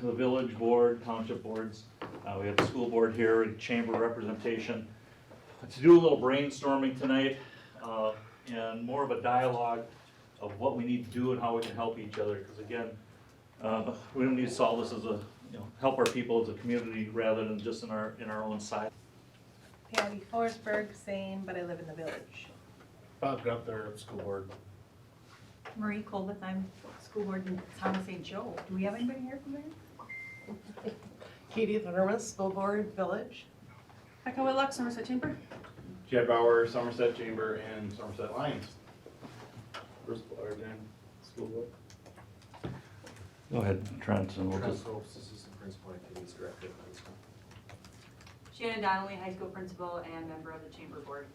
the village board, township boards, we have the school board here, chamber representation, to do a little brainstorming tonight, and more of a dialogue of what we need to do and how we can help each other, because again, we don't need to solve this as a, help our people as a community rather than just in our own side. Patty Forsberg, same, but I live in the village. Bob Gunther, school board. Marie Colbert, I'm school board in Town of St. Joe. Do we have anybody here from there? Katie Thurman, school board, village. Becca Whitlock, Somerset Chamber. Jed Bauer, Somerset Chamber, and Somerset Lions. Bruce Blard, and school board. Go ahead, Trent, and we'll Trent just, Phillips, assistant principal activities director at high school. Shannon Donnelly, high school principal and member of the chamber board.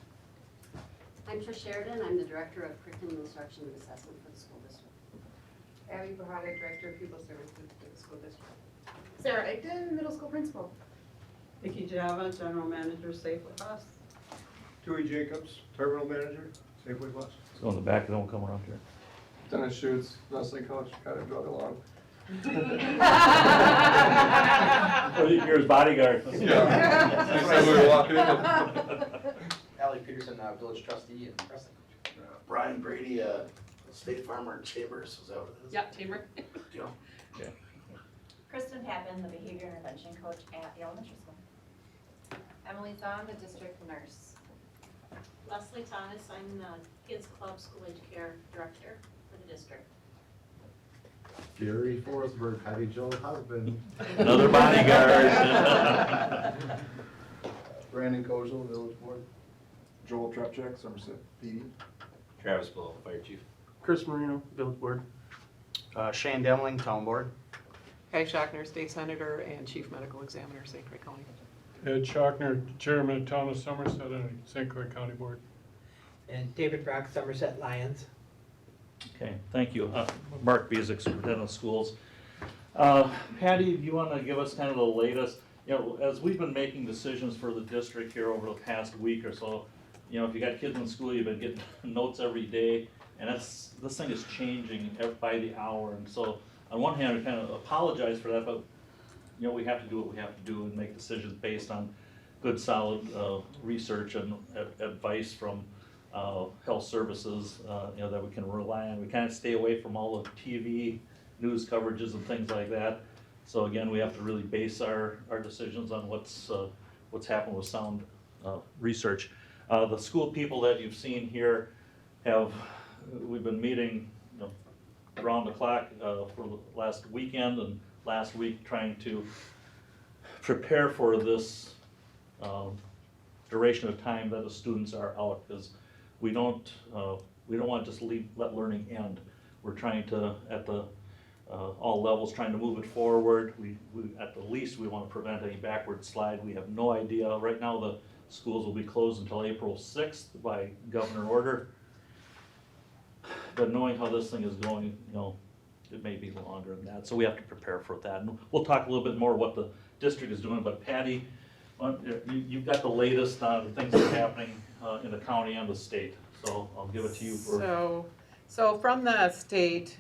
I'm Trish Sheridan. I'm the Director of Curriculum Instruction and Assessment for the school district. Abby Bahada, Director of Pupil Services for the school district. Sarah Eichton, Middle School Principal. Vicki Java, General Manager, Safeway Bus. Dewey Jacobs, Terminal Manager, Safeway Bus. let's go in the back, then we'll come around here. Dennis Schutz, wrestling coach, kind of brought along. You're his bodyguard. Yeah. Next time we were walking in. Allie Peterson, village trustee and wrestling coach. Brian Brady, State Farmer Chambers, is that what it is? Yep, chamber. Deal. Kristen Papin, the behavior intervention coach at the elementary school. Emily Thon, the district nurse. Leslie Thomas, I'm the Kids Club School Age Care Director for the district. Gary Forsberg, Patty Joe's husband. Another bodyguard. Brandon Kojal, Village Board. Joel Trepchak, Somerset PD. Travis Blow, fire chief. Chris Marino, village board. Shane Demling, town board. Kay Shockner, state senator and chief medical examiner, St. Croix County. Ed Shockner, chairman of Town of Somerset and St. Croix County Board. And David Brock, Somerset Lions. Okay, thank you. Mark Bezick, Superintendent of Schools. Patty, do you want to give us kind of the latest? As we've been making decisions for the district here over the past week or so, if you got kids in school, you've been getting notes every day, and this thing is changing by the hour. And so, on one hand, I kind of apologize for that, but we have to do what we have to do and make decisions based on good, solid research and advice from health services, that we can rely on. We kind of stay away from all the TV news coverages and things like that. So again, we have to really base our decisions on what's happened with sound research. The school people that you've seen here we've been meeting around the clock for the last weekend and last week, trying to prepare for this duration of time that the students are out, because we don't want to just let learning end. We're trying to, at all levels, trying to move it forward. We at the least, we want to prevent any backward slide. We have no idea. Right now, the schools will be closed until April 6th by governor order. But knowing how this thing is going, it may be longer than that. So we have to prepare for that. And we'll talk a little bit more what the district is doing. But Patty, you've got the latest on things that are happening in the county and the state. So I'll give it to you for. So from the state,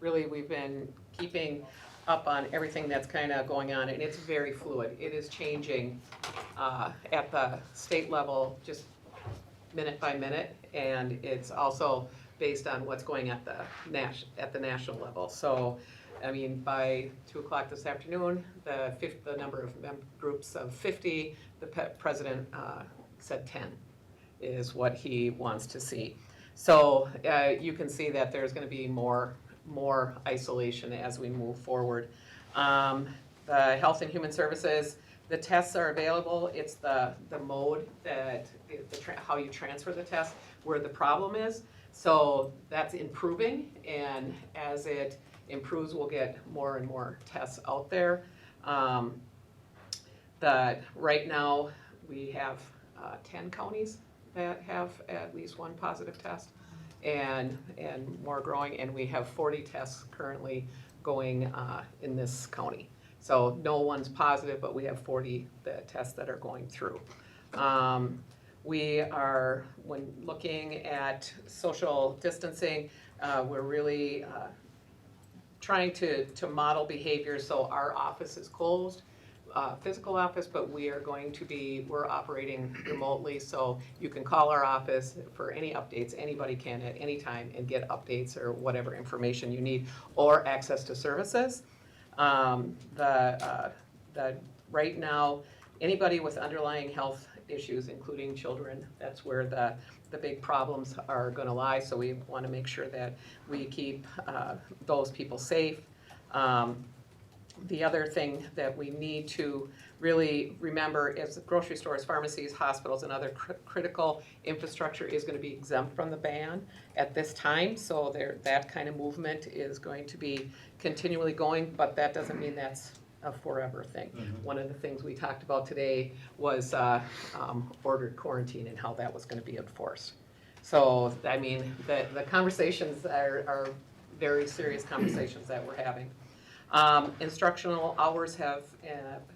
really we've been keeping up on everything that's kind of going on, and it's very fluid. It is changing at the state level just minute by minute, and it's also based on what's going at the national level. So, I mean, by 2 o'clock this afternoon, the number of groups of 50, the president said 10 is what he wants to see. So you can see that there's going to be more isolation as we move forward. The Health and Human Services, the tests are available. It's the mode that how you transfer the test where the problem is. So that's improving, and as it improves, we'll get more and more tests out there. Right now we have 10 counties that have at least one positive test, and more growing, and we have 40 tests currently going in this county. So no one's positive, but we have 40 tests that are going through. We are, when looking at social distancing, we're really trying to model behavior, so our office is closed, physical office, but we're operating remotely, so you can call our office for any updates. Anybody can at any time and get updates or whatever information you need, or access to services. Right now, anybody with underlying health issues, including children, that's where the big problems are gonna lie, so we wanna make sure that we keep those people safe. The other thing that we need to really remember is grocery stores, pharmacies, hospitals, and other critical infrastructure is gonna be exempt from the ban at this time, so that kind of movement is going to be continually going, but that doesn't mean that's a forever thing. One of the things we talked about today was ordered quarantine and how that was gonna be enforced. So, I mean, the conversations are very serious conversations that we're having. Instructional hours have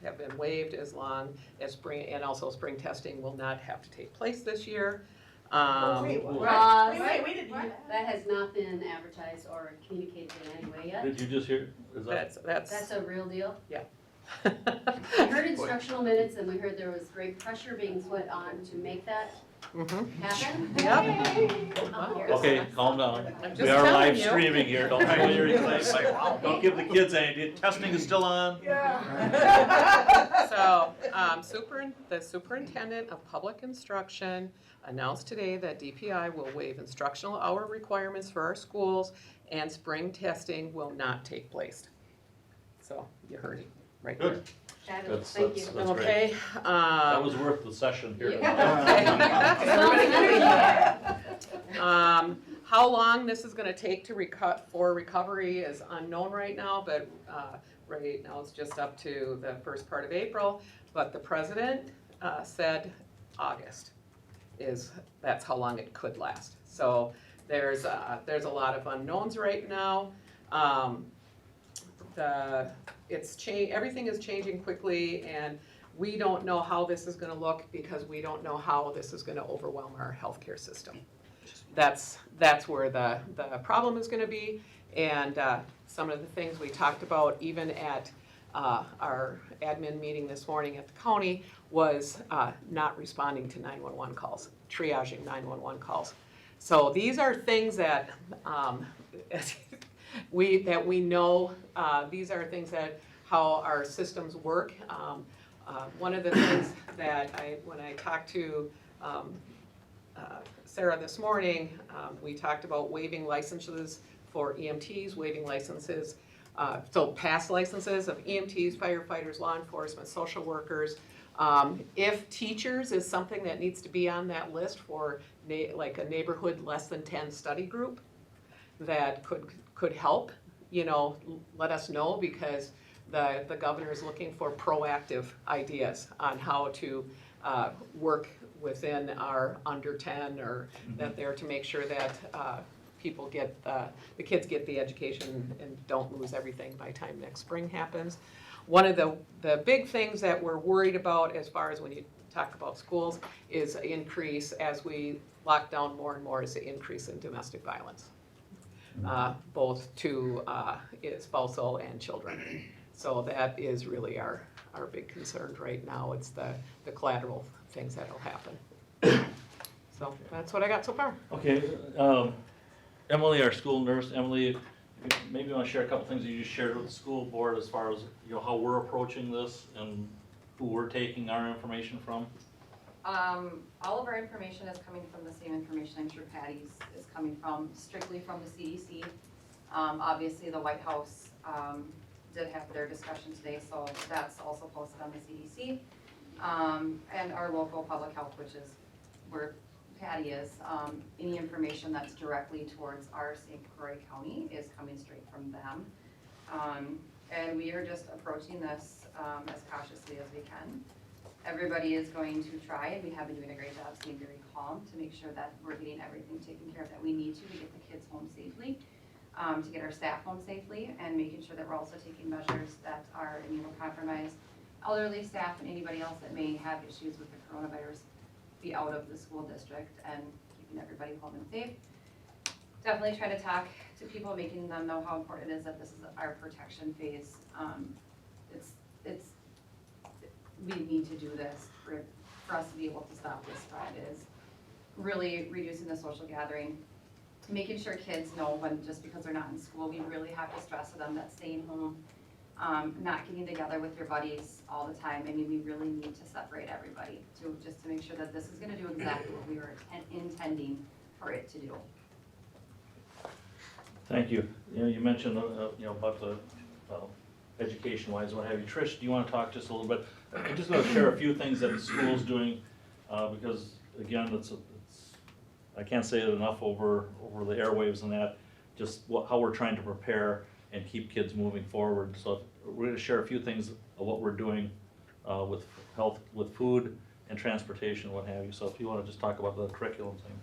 been waived as long as spring testing will not have to take place this year. Wait, we didn't hear that. That has not been advertised or communicated in any way yet. Did you just hear, is that? That's a real deal. Yeah. We heard instructional minutes and we heard there was great pressure being put on to make that happen. Yep. Okay, calm down. I'm We just are telling live you. streaming here, don't tell your like, don't give the kids any, testing is still on. So, the superintendent of public instruction announced today that DPI will waive instructional hour requirements for our schools and spring testing will not take place. So, you heard it right there. Good. Fabulous, That's- thank you. that's great. Okay. That was worth the session here. How long this is gonna take to for recovery is unknown right now, but right now it's just up to the first part of April. But the president said August that's how long it could last. So there's a lot of unknowns right now. Everything is changing quickly, and we don't know how this is gonna look because we don't know how this is gonna overwhelm our healthcare system. That's where the problem is gonna be, and some of the things we talked about even at our admin meeting this morning at the county was not responding to 911 calls, triaging 911 calls. So these are things that we know, these are things that how our systems work. One of the things that when I talked to Sarah this morning, we talked about waiving licenses for EMTs, waiving licenses, so past licenses of EMTs, firefighters, law enforcement, social workers. If teachers is something that needs to be on that list for like a neighborhood less than 10 study group that could help, let us know, because the governor is looking for proactive ideas on how to work within our under 10 or that there to make sure that people get, the kids get the education and don't lose everything by time next spring happens. One of the big things that we're worried about as far as when you talk about schools is increase as we lock down more and more is the increase in domestic violence, both to spousal and children. So that is really our big concern right now. It's the collateral things that'll happen. So that's what I got so far. Okay, Emily, our school nurse, Emily, maybe you want to share a couple things that you shared with the school board as far as, how we're approaching this and who we're taking our information from? All of our information is coming from the same information I'm sure Patty's is coming from, strictly from the CDC. Obviously the White House did have their discussion today, so that's also posted on the CDC. And our local public health, which is where Patty is, any information that's directly towards our St. Croix County is coming straight from them. And we are just approaching this as cautiously as we can. Everybody is going to try, and we have been doing a great job staying very calm to make sure that we're getting everything taken care of that we need to get the kids home safely, to get our staff home safely, and making sure that we're also taking measures that are immunocompromised, elderly staff, and anybody else that may have issues with the coronavirus be out of the school district and keeping everybody home and safe. definitely try to talk to people, making them know how important it is that this is our protection phase. We need to do this for us to be able to stop this spread. Is really reducing the social gathering, making sure kids know when, just because they're not in school, we really have to stress to them that staying home, not getting together with your buddies all the time. I mean, we really need to separate everybody just to make sure that this is gonna do exactly what we were intending for it to do. Thank you. You know, you mentioned, about the, education-wise, what have you. Trish, do you want to talk just a little bit? I'm just going to share a few things that the school's doing, because again, I can't say it enough over the airwaves and that, just how we're trying to prepare and keep kids moving forward. So we're going to share a few things of what we're doing with health, with food and transportation, what have you. So if you want to just talk about the curriculum thing.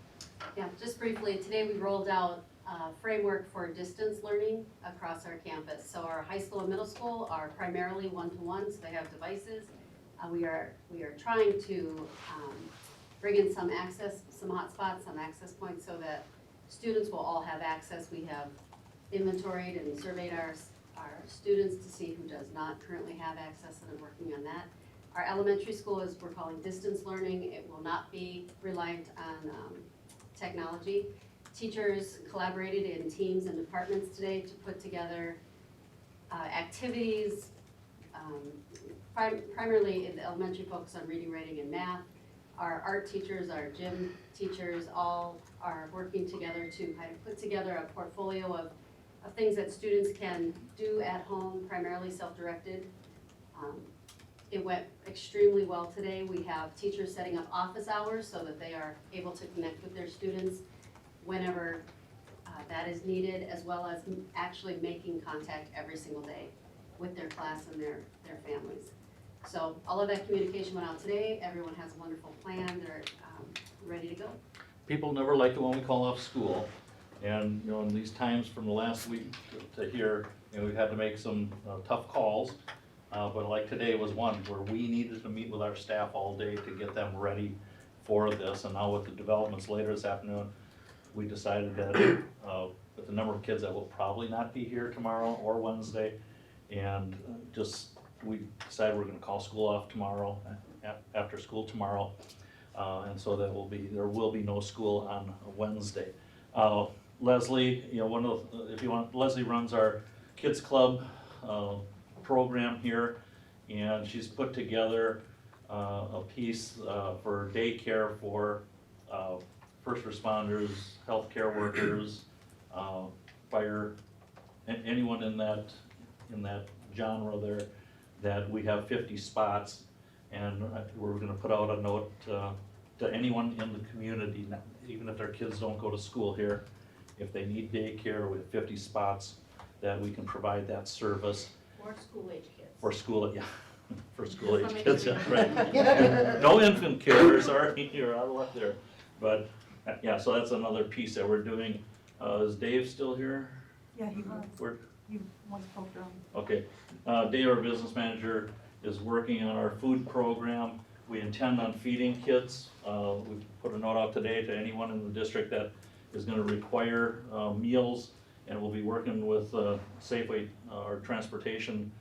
Yeah, just briefly, today we rolled out a framework for distance learning across our campus. So our high school and middle school are primarily one-to-one, so they have devices. We are trying to bring in some access, some hotspots, some access points so that students will all have access. We have inventoried and surveyed our students to see who does not currently have access, and are working on that. Our elementary school is, we're calling distance learning. It will not be reliant on technology. Teachers collaborated in teams and departments today to put together activities, primarily in the elementary focus on reading, writing, and math. Our art teachers, our gym teachers, all are working together to kind of put together a portfolio of things that students can do at home, primarily self-directed. It went extremely well today. We have teachers setting up office hours so that they are able to connect with their students whenever that is needed, as well as actually making contact every single day with their class and their families. So all of that communication went out today. Everyone has a wonderful plan. They're ready to go. People never like it when we call off school. And, in these times from the last week to here, we've had to make some tough calls. But like today was one where we needed to meet with our staff all day to get them ready for this. And now with the developments later this afternoon, we decided that with the number of kids that will probably not be here tomorrow or Wednesday, and we decided we're gonna call school off tomorrow, after school tomorrow. And so there will be no school on Wednesday. Leslie, Leslie runs our kids club program here, and she's put together a piece for daycare for first responders, healthcare workers, fire, anyone in that genre there, that we have 50 spots, and we're gonna put out a note to anyone in the community, even if their kids don't go to school here, if they need daycare, we have 50 spots that we can provide that service. For school-age kids. For school, yeah, for school-age kids, yeah, right. No infant care, sorry, you're out of luck there. But, yeah, so that's another piece that we're doing. Is Dave still here? Yeah, he was. He wants to poke around. Okay, Dave, our business manager, is working on our food program. We intend on feeding kids. We put a note out today to anyone in the district that is gonna require meals, and we'll be working with Safeway, our transportation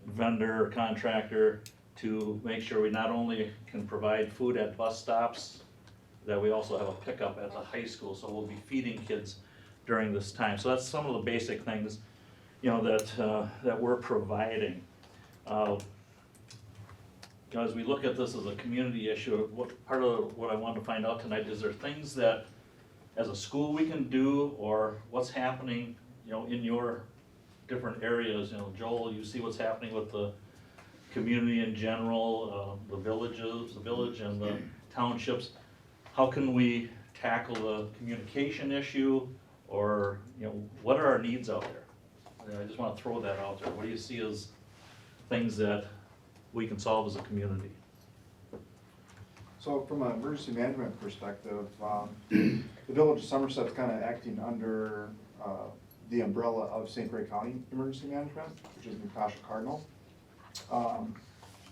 vendor or contractor, to make sure we not only can provide food at bus stops, that we also have a pickup at the high school, so we'll be feeding kids during this time. So that's some of the basic things, that we're providing. As we look at this as a community issue, part of what I wanted to find out tonight is there things that as a school we can do, or what's happening, in your different areas. Joel, you see what's happening with the community in general, the village and the townships. How can we tackle the communication issue, or, what are our needs out there? I just want to throw that out there. What do you see as things that we can solve as a community? So from an emergency management perspective, the Village of Somerset's kind of acting under the umbrella of St. Croix County Emergency Management, which is Natasha Cardinal.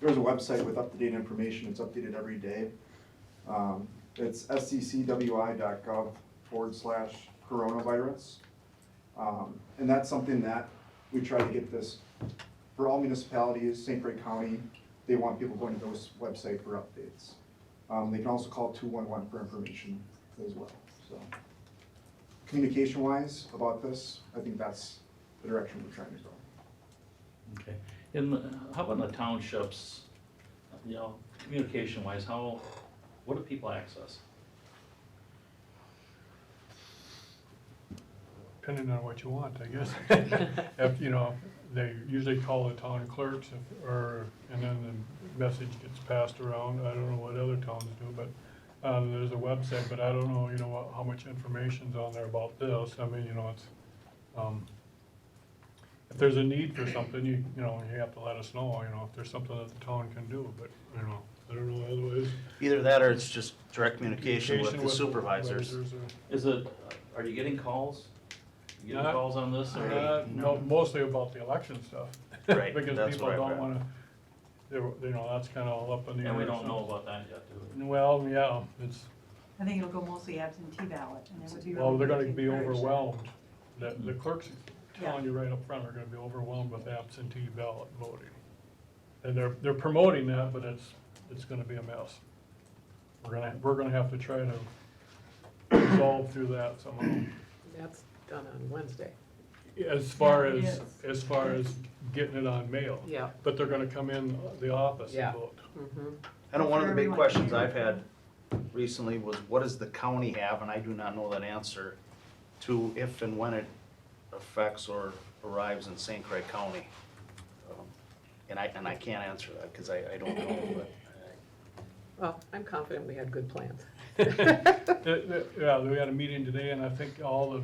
There's a website with up-to-date information. It's updated every day. It's sccwi.gov/ coronavirus. And that's something that we try to get this, for all municipalities, St. Croix County, they want people going to those website for updates. They can also call 211 for information as well, so. Communication-wise about this, I think that's the direction we're trying to go. Okay. How about in the townships, you know, communication-wise, what do people access? Depending on what you want, I guess. If, you know, they usually call the town clerks and then the message gets passed around. I don't know what other towns do, but there's a website, but I don't know, you know, how much information's on there about this. I mean, you know, it's, if there's a need for something, you know, you have to let us know, you know, if there's something that the town can do, but, you know, I don't know otherwise. Either that or it's just direct communication with the supervisors. Are you getting calls? You getting Not- calls on this, or? No, mostly about the election stuff. Right, Because that's people what don't I've read. wanna, you know, that's kinda all up in the air. And we don't so- know about that yet, do we? Well, yeah, it's, I think it'll go mostly absentee ballot, and it would be really. well, they're good gonna to be encourage that. overwhelmed. The clerks telling you right up front are gonna be overwhelmed with absentee ballot voting. And they're promoting that, but it's gonna be a mess. We're gonna have to try to resolve through that somehow. That's done on Wednesday. As far Yeah, it as, is. as far as getting it on mail. Yeah. But they're gonna come in the office Yeah. and vote. Mhm. I know one of the big Everyone. questions I've had recently was, what does the county have? And I do not know that answer to if and when it affects or arrives in St. Croix County. And I can't answer that because I don't know, but Well, I'm confident we had good plans. Yeah, we had a meeting today and I think all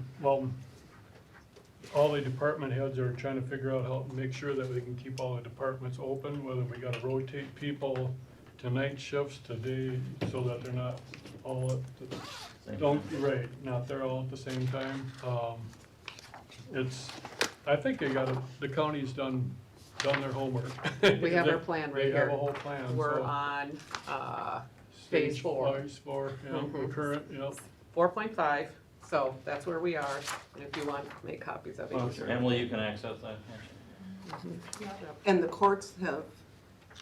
the department heads are trying to figure out how to make sure that we can keep all the departments open, whether we gotta rotate people to night shifts today so that they're not all at the, not they're all at the same time. I think the county's done their homework. We have our plan right They have here. a whole plan. We're so- on, phase Stage 4. Phase 4, yeah, we're Mhm. current, yep. 4.5, so that's where we are, and if you want, make copies of it. Well, use your- Emily, you can access that, can't you? And the courts have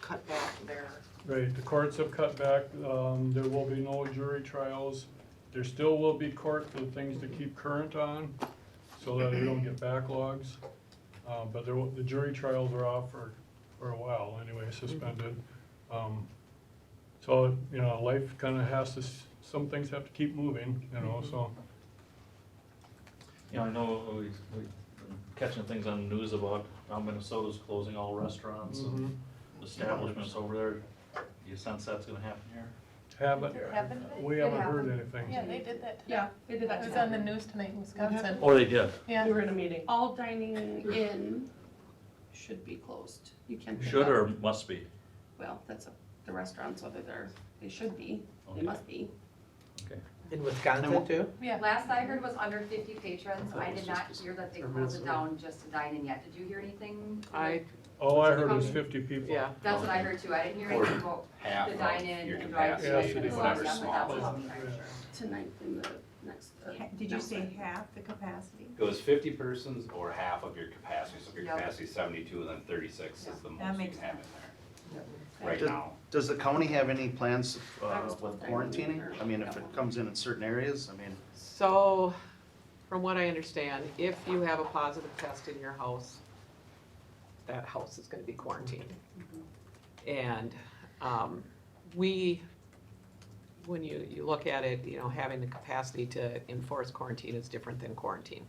cut back their, Right, the courts have cut back, there will be no jury trials. There still will be court for the things to keep current on, so that we don't get backlogs. But the jury trials are off for a while anyway, suspended. So, you know, life kinda has to, some things have to keep moving, you know, so. You know, I know we've been catching things on the news about how Minnesota's closing all restaurants and establishments over there. Do you sense that's gonna happen here? We haven't heard anything. Yeah, they did that today. Yeah, they did that It was today. on the news tonight in Wisconsin. Oh, they did? Yeah. we were in a meeting. All dining in should be closed. You can pick Should up. or must be? Well, that's up the restaurants, whether they should be, Okay. they must be. Okay. In Wisconsin too? Yeah. Last I heard was under 50 patrons. I did not hear that they closed it down just to dine in yet. Did you hear anything? All I heard was 50 people. Yeah. That's what I heard too. I didn't hear anything about half the of dine in your and drive capacity, through. whatever But small that was is. all I'm sure. Tonight in the next. Did you say half the capacity? It was 50 persons or half of your capacity, so if your Yep. capacity is 72, then 36 is the That most you makes can have in there. Right Does- now. does the county have any plans I was with told they wouldn't quarantining? either. I mean, if it comes in certain areas, I mean, So, from what I understand, if you have a positive test in your house, that house is gonna be quarantined. And, when you look at it, you know, having the capacity to enforce quarantine is different than quarantine.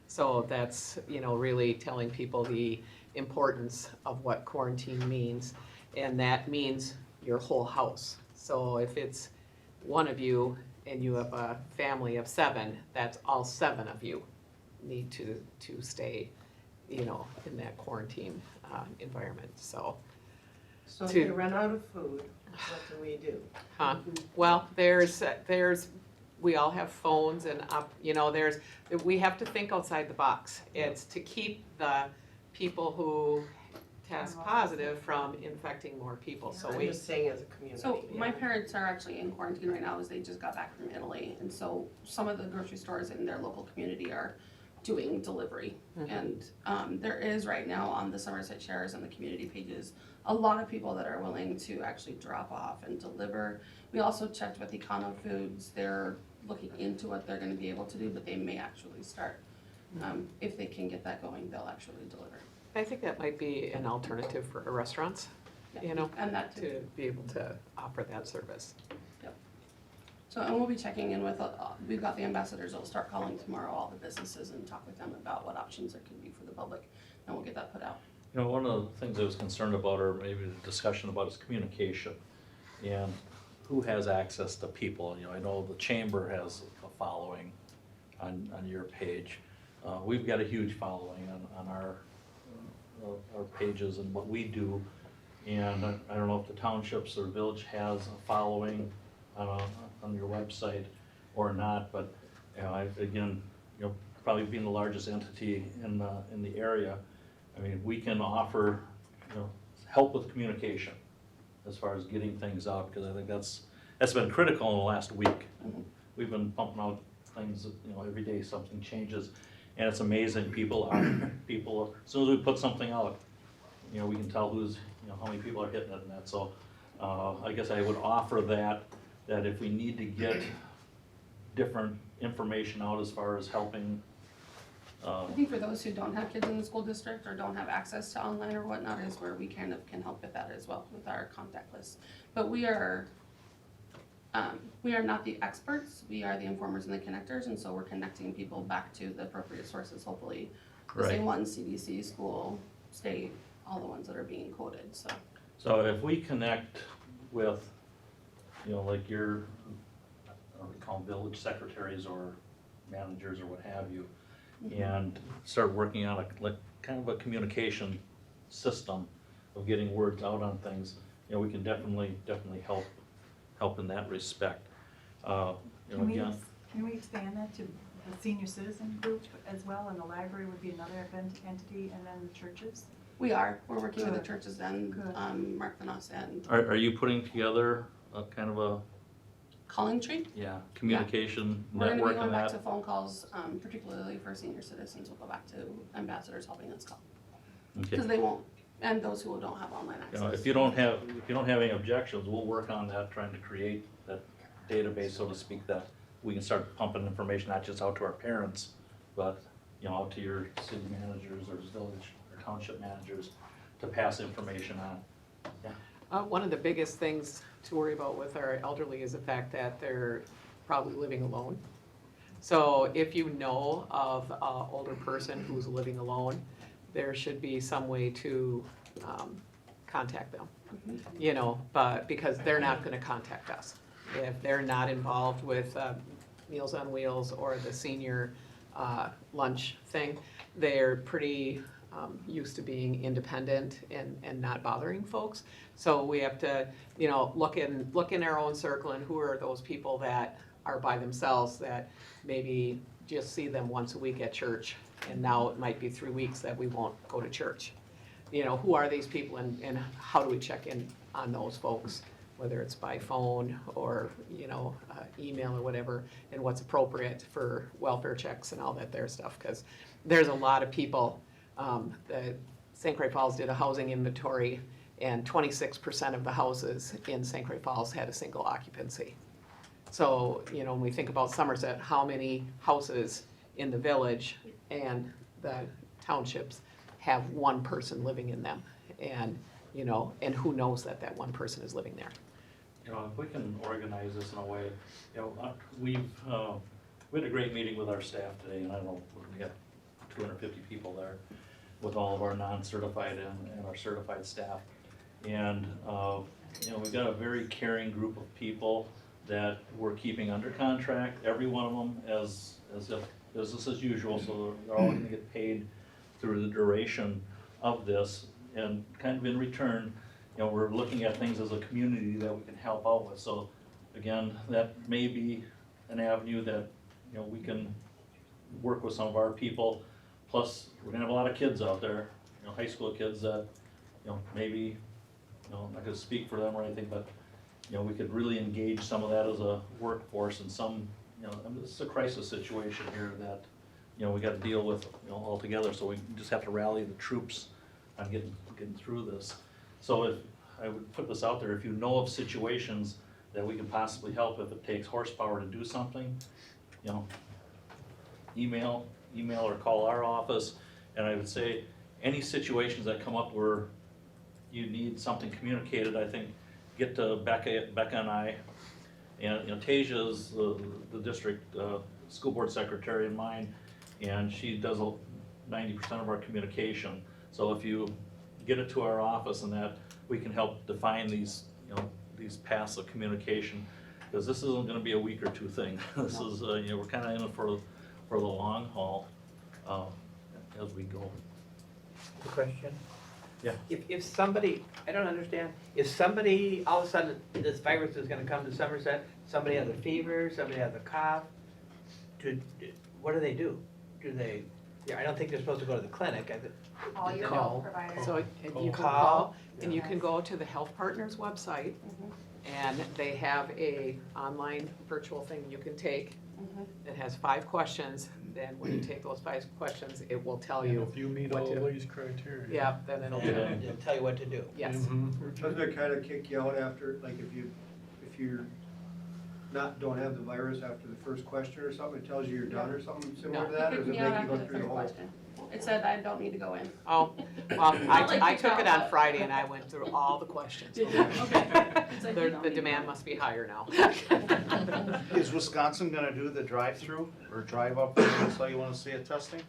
So that's, you know, really telling people the importance of what quarantine means, and that means your whole house. So if it's one of you and you have a family of 7, that's all 7 of you need to stay, you know, in that quarantine environment, so. So if To- you run out of food, what do we do? Well, there's, we all have phones and you know, we have to think outside the box. It's to keep the people who test positive from infecting more people, so I'm we. just saying as a community. So my yeah. parents are actually in quarantine right now as they just got back from Italy. And so some of the grocery stores in their local community are doing delivery. Mhm. And there is right now on the Somerset Shares and the community pages, a lot of people that are willing to actually drop off and deliver. We also checked with Econo Foods. They're looking into what they're gonna be able to do, but they may actually start. If they can get that going, they'll actually deliver. I think that might be an alternative for restaurants, you know, And that too. to be able to offer that service. So, and we'll be checking in with, we've got the ambassadors that'll start calling tomorrow, all the businesses, and talk with them about what options there can be for the public, and we'll get that put out. You know, one of the things I was concerned about, or maybe the discussion about, is communication. And who has access to people? You know, I know the chamber has a following on your page. We've got a huge following on our pages and what we do. And I don't know if the townships or village has a following on your website or not, but, you know, again, you know, probably being the largest entity in the area, I mean, we can offer, you know, help with communication as far as getting things out, because I think that's been critical in the last week. We've been pumping out things, you know, every day something changes, and it's amazing, people, as soon as we put something out, you know, we can tell who's, you know, how many people are hitting it and that, so, I guess I would offer that if we need to get different information out as far as helping, I think for those who don't have kids in the school district or don't have access to online or whatnot is where we kind of can help with that as well, with our contact list. But we are not the experts, we are the informers and the connectors, and so we're connecting people back to the appropriate sources, hopefully. The same ones, CDC, school, state, all the ones that are being quoted, so. So if we connect with, you know, like your, I don't know, we call them village secretaries or managers or what have you, and start working on like kind of a communication system of getting words out on things, you know, we can definitely help in that respect. You know, again, Can we expand that to the senior citizen group as well, and the library would be another entity, and then the churches? We're working with the Good. churches and, Good. Mark Vanas and are you putting together a kind of a, Calling Tree. communication We're gonna be network going on back to that? phone calls, particularly for senior citizens, we'll go back to ambassadors helping us call. Okay. Because they won't, and those who don't have online You know, access. if you don't have any objections, we'll work on that, trying to create that database, so to speak, that we can start pumping information, not just out to our parents, but, you know, out to your city managers or village or township managers to pass information on. One of the biggest things to worry about with our elderly is the fact that they're probably living alone. So if you know of an older person who's living alone, there should be some way to contact them. You know, but because they're not gonna contact us. If they're not involved with Meals on Wheels or the senior lunch thing, they're pretty used to being independent and not bothering folks. So we have to, you know, look in our own circle and who are those people that are by themselves that maybe just see them once a week at church, and now it might be 3 weeks that we won't go to church. You know, who are these people and how do we check in on those folks, whether it's by phone or, you know, email or whatever, and what's appropriate for welfare checks and all that there stuff, because there's a lot of people. The St. Croix Falls did a housing inventory, and 26% of the houses in St. Croix Falls had a single occupancy. So, you know, when we think about Somerset, how many houses in the village and the townships have one person living in them? And, you know, and who knows that that one person is living there? You know, if we can organize this in a way, you know, we had a great meeting with our staff today, and I don't know, we got 250 people there with all of our non-certified and our certified staff. And, you know, we've got a very caring group of people that we're keeping under contract, every one of them as if business as usual, so they're all gonna get paid through the duration of this. And kind of in return, you know, we're looking at things as a community that we can help out with. So again, that may be an avenue that, you know, we can work with some of our people. Plus, we're gonna have a lot of kids out there, you know, high school kids that maybe, I'm not gonna speak for them or anything, but, we could really engage some of that as a workforce and some, I mean, this is a crisis situation here that, we gotta deal with, all together, so we just have to rally the troops on getting through this. So if, I would put this out there, if you know of situations that we can possibly help, if it takes horsepower to do something, email or call our office, and I would say, any situations that come up where you need something communicated, I think, get to Becca and I, and, Tasia's the district, school board secretary in mine, and she does 90% of our communication. So if you get it to our office and that, we can help define these, these paths of communication, because this isn't gonna be a week or two thing. This is, we're kinda in it for the long haul, as we go. Question? Yeah. If somebody, I don't understand, if somebody, all of a sudden, this virus is gonna come to Somerset, somebody has a fever, somebody has a cough, what do they do? I don't think they're supposed to go to the clinic. Call your Call. health provider. So you can Call. call, and you can go to the Health Partners website, and they have a online virtual thing you can take. It has 5 questions, then when you take those 5 questions, it will tell And you. if you meet what all to- these criteria. Yeah, then it'll It'll tell you what to do. yes. Doesn't it kind of kick you out after, like if you're don't have the virus after the first question or something, it tells you you're done or something similar to that, or does it make you go through the whole? It said I don't need to go in. Oh, well, I took it on Friday and I went through all the questions. Did you? Okay. It's like you don't The need demand to. must be higher now. Is Wisconsin gonna do the drive-through or drive-up, that's how you wanna say it, testing?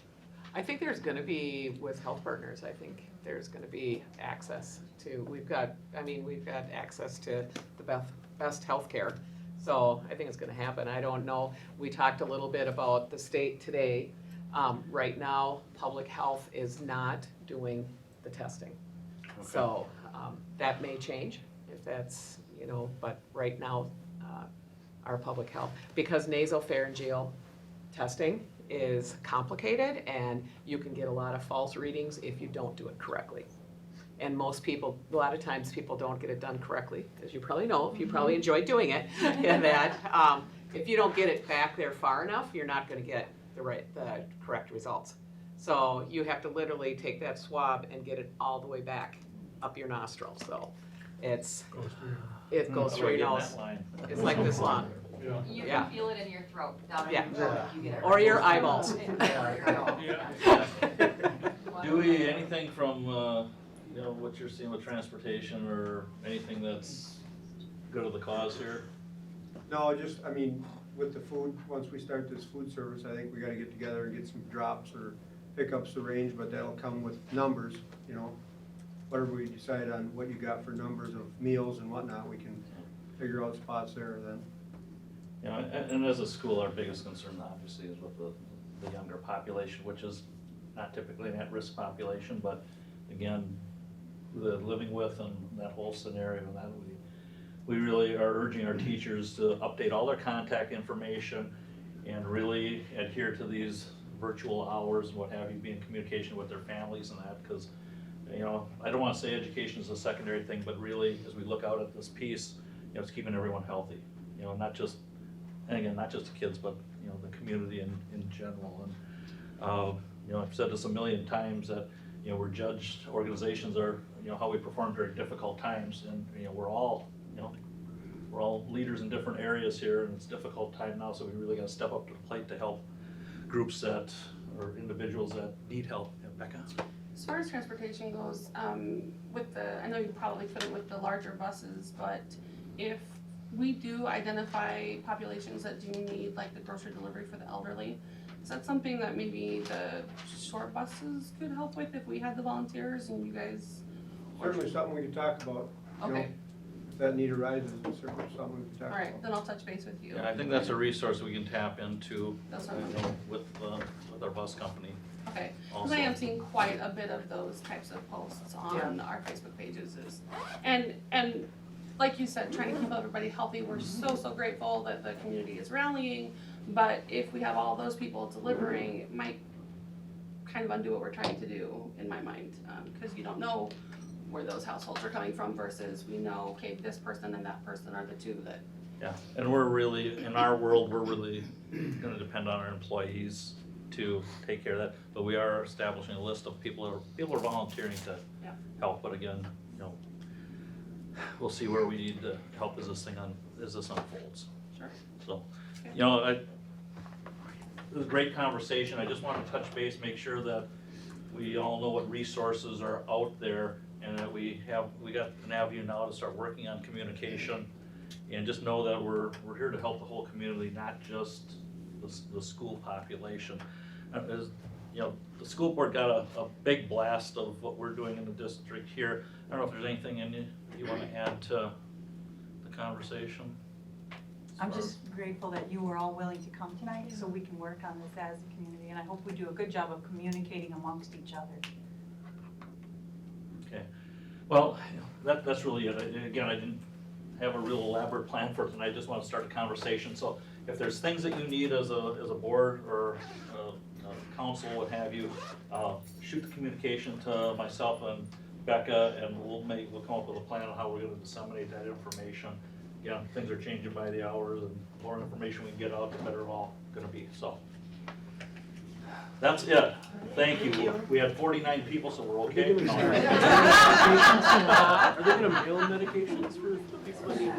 I think there's gonna be, with Health Partners, I think there's gonna be access to, we've got access to the best healthcare. So I think it's gonna happen. I don't know, we talked a little bit about the state today. Right now, public health is not doing the testing. So, that may change if that's, but right now, our public health, because nasopharyngeal testing is complicated and you can get a lot of false readings if you don't do it correctly. And most people, a lot of times people don't get it done correctly, as you probably know, if you probably enjoy doing it, and that, if you don't get it back there far enough, you're not gonna get the correct results. So you have to literally take that swab and get it all the way back up your nostril, so it goes through your nose. It's like this long. You Yeah. can feel it in your throat, down in Yeah. your throat if you get it. Or your eyeballs. Do we, anything from, what you're seeing with transportation or anything that's good of the cause here? No, just, I mean, with the food, once we start this food service, I think we gotta get together and get some drops or pickups arranged, but that'll come with numbers, whatever we decide on what you got for numbers of meals and whatnot, we can figure out spots there then. And as a school, our biggest concern obviously is with the younger population, which is not typically an at-risk population, but again, the living with and that whole scenario, and that we really are urging our teachers to update all their contact information and really adhere to these virtual hours and what have you, be in communication with their families and that, because, I don't wanna say education is a secondary thing, but really, as we look out at this piece, it's keeping everyone healthy, not just, and again, not just the kids, but, the community in general. And, I've said this a million times that, we're judged, organizations are, how we perform during difficult times, and, we're all leaders in different areas here, and it's a difficult time now, so we really gotta step up to the plate to help groups that, or individuals that need help. Becca? As far as transportation goes, I know you probably couldn't with the larger buses, but if we do identify populations that do need like the grocery delivery for the elderly, is that something that maybe the short buses could help with if we had the volunteers and you guys? Certainly something we could talk about, Okay, if that need arises, it's certainly something we could talk all about. right, then I'll touch base with you. Yeah, I think that's a resource we can tap into, That's what I'm with our bus company. Okay, because Also. I am seeing quite a bit of those types of posts on our Facebook pages and like you said, trying to keep everybody healthy, we're so grateful that the community is rallying, but if we have all those people delivering, it might kind of undo what we're trying to do, in my mind, because you don't know where those households are coming from versus we know, okay, this person and that person are the two that. Yeah, and we're really, in our world, we're really gonna depend on our employees to take care of that. But we are establishing a list of people are volunteering to Yeah. help, but again, we'll see where we need to help as this unfolds. Sure. So, it was a great conversation. I just wanted to touch base, make sure that we all know what resources are out there and that we got an avenue now to start working on communication. And just know that we're here to help the whole community, not just the school population. As the school board got a big blast of what we're doing in the district here. I don't know if there's anything you want to add to the conversation? I'm just grateful that you were all willing to come tonight so we can work on this as a community, and I hope we do a good job of communicating amongst each other. Okay, well, that's really it. Again, I didn't have a real elaborate plan for it tonight. I just want to start a conversation. So if there's things that you need as a board or a council, what have you, shoot the communication to myself and Becca, and we'll come up with a plan on how we're going to disseminate that information. Things are changing by the hours, and the more information we can get out, the better all going to be. So that's it. Thank you. We had 49 people, so we're okay. Are they gonna mail medications for people that need medications?